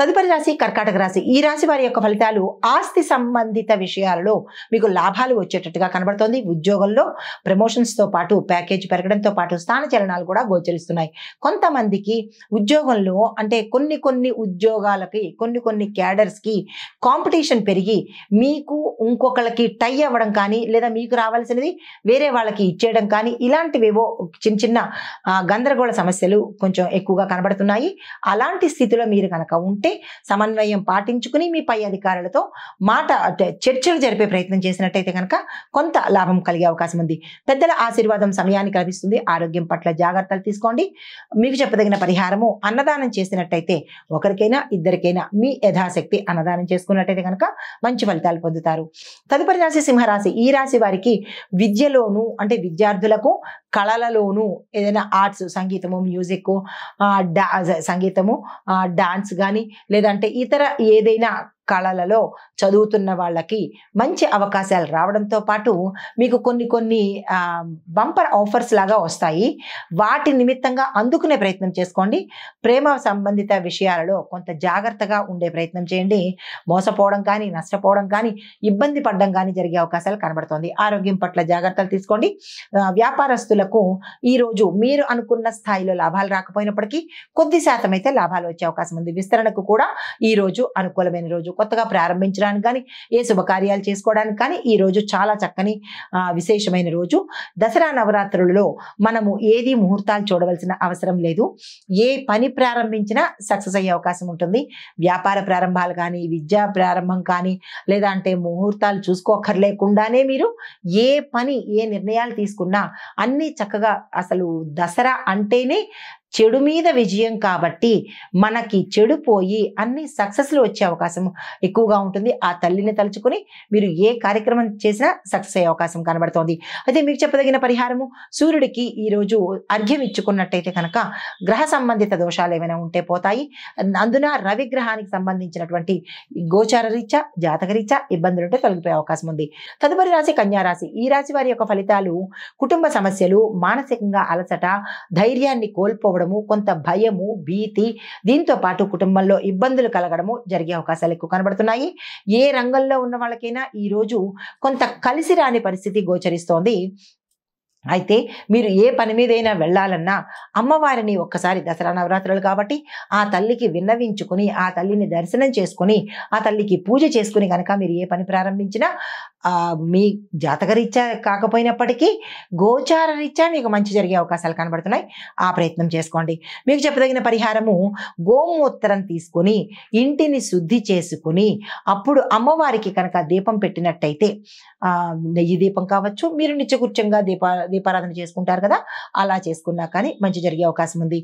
తదుపరి రాశి కర్కాటక రాశి. ఈ రాశి వారి యొక్క ఫలితాలు ఆస్తి సంబంధిత విషయాలలో మీకు లాభాలు వచ్చేటట్టుగా కనబడుతోంది. ఉద్యోగంలో ప్రమోషన్స్ తో పాటు ప్యాకేజ్ పెరగడంతో పాటు స్థాన చలనాలు కూడా గోచరిస్తున్నాయి. కొంతమందికి ఉద్యోగంలో అంటే కొన్ని ఉద్యోగాలకి కొన్ని క్యాడర్స్ కి కాంపిటీషన్ పెరిగి మీకు ఇంకొకళ్ళకి టై అవ్వడం కానీ లేదా మీకు రావాల్సినది వేరే వాళ్ళకి ఇచ్చేయడం కానీ ఇలాంటివేవో చిన్న గందరగోళ సమస్యలు కొంచెం ఎక్కువగా కనబడుతున్నాయి. అలాంటి స్థితిలో మీరు కనుక ఉంటే సమన్వయం పాటించుకుని మీ పై అధికారులతో చర్చలు జరిపే ప్రయత్నం చేసినట్టయితే కనుక కొంత లాభం కలిగే అవకాశం ఉంది. పెద్దల ఆశీర్వాదం సమయానికి లభిస్తుంది. ఆరోగ్యం పట్ల జాగ్రత్తలు తీసుకోండి. మీకు చెప్పదగిన పరిహారము అన్నదానం చేసినట్టయితే ఒకరికైనా ఇద్దరికైనా మీ యథాశక్తి అన్నదానం చేసుకున్నట్టయితే కనుక మంచి ఫలితాలు పొందుతారు. తదుపరి రాశి సింహరాశి. ఈ రాశి వారికి విద్యలోను అంటే విద్యార్థులకు కళలలోను ఏదైనా ఆర్ట్స్ సంగీతము మ్యూజిక్ సంగీతము డాన్స్ కానీ లేదంటే ఇతర ఏదైనా కళలలో చదువుతున్న వాళ్ళకి మంచి అవకాశాలు రావడంతో పాటు మీకు కొన్ని బంపర్ ఆఫర్స్ లాగా వస్తాయి. వాటి నిమిత్తంగా అందుకునే ప్రయత్నం చేసుకోండి. ప్రేమ సంబంధిత విషయాలలో కొంత జాగ్రత్తగా ఉండే ప్రయత్నం చేయండి. మోసపోవడం కానీ నష్టపోవడం కానీ ఇబ్బంది పడడం కానీ జరిగే అవకాశాలు కనబడుతోంది. ఆరోగ్యం పట్ల జాగ్రత్తలు తీసుకోండి. వ్యాపారస్తులకు ఈరోజు మీరు అనుకున్న స్థాయిలో లాభాలు రాకపోయినప్పటికీ కొద్ది శాతం అయితే లాభాలు వచ్చే అవకాశం ఉంది. విస్తరణకు కూడా ఈ రోజు అనుకూలమైన రోజు. కొత్తగా ప్రారంభించడానికి కానీ ఏ శుభకార్యాలు చేసుకోవడానికి కానీ ఈ రోజు చాలా చక్కని విశేషమైన రోజు. దసరా నవరాత్రులలో మనము ఏది ముహూర్తాలు చూడవలసిన అవసరం లేదు. ఏ పని ప్రారంభించినా సక్సెస్ అయ్యే అవకాశం ఉంటుంది. వ్యాపార ప్రారంభాలు కానీ విద్యా ప్రారంభం కానీ లేదా అంటే ముహూర్తాలు చూసుకోకర్లేకుండానే మీరు ఏ పని ఏ నిర్ణయాలు తీసుకున్నా అన్నీ చక్కగా అసలు దసరా అంటేనే చెడు మీద విజయం కాబట్టి మనకి చెడు పోయి అన్ని సక్సెస్లు వచ్చే అవకాశం ఎక్కువగా ఉంటుంది. ఆ తల్లిని తలుచుకుని మీరు ఏ కార్యక్రమం చేసినా సక్సెస్ అయ్యే అవకాశం కనబడుతోంది. అయితే మీకు చెప్పదగిన పరిహారము సూర్యుడికి ఈరోజు అర్ఘ్యం ఇచ్చుకున్నట్టయితే కనుక గ్రహ సంబంధిత దోషాలు ఏమైనా ఉంటే పోతాయి. అందున రవి గ్రహానికి సంబంధించినటువంటి గోచార రీత్యా జాతక రీత్యా ఇబ్బందులు ఉంటే తొలగిపోయే అవకాశం ఉంది. తదుపరి రాశి కన్యా రాశి. ఈ రాశి వారి యొక్క ఫలితాలు కుటుంబ సమస్యలు, మానసికంగా అలసట, ధైర్యాన్ని కోల్పోవడం, కొంత భయము భీతి, దీంతో పాటు కుటుంబంలో ఇబ్బందులు కలగడము జరిగే అవకాశాలు ఎక్కువ కనబడుతున్నాయి. ఏ రంగంలో ఉన్న వాళ్ళకైనా ఈ రోజు కొంత కలిసి రాని పరిస్థితి గోచరిస్తోంది. అయితే మీరు ఏ పని మీదైనా వెళ్ళాలన్నా అమ్మవారిని ఒక్కసారి దసరా నవరాత్రులు కాబట్టి ఆ తల్లికి విన్నవించుకుని ఆ తల్లిని దర్శనం చేసుకుని ఆ తల్లికి పూజ చేసుకుని కనుక మీరు ఏ పని ప్రారంభించినా మీ జాతక రీత్యా కాకపోయినప్పటికీ గోచార రీత్యా మీకు మంచి జరిగే అవకాశాలు కనబడుతున్నాయి. ఆ ప్రయత్నం చేసుకోండి. మీకు చెప్పదగిన పరిహారము గోమూత్రం తీసుకుని ఇంటిని శుద్ధి చేసుకుని అప్పుడు అమ్మవారికి కనుక దీపం పెట్టినట్టయితే నెయ్యి దీపం కావచ్చు, మీరు నిత్యకృత్యంగా దీపారాధన చేసుకుంటారు కదా, అలా చేసుకున్నా కానీ మంచి జరిగే అవకాశం ఉంది.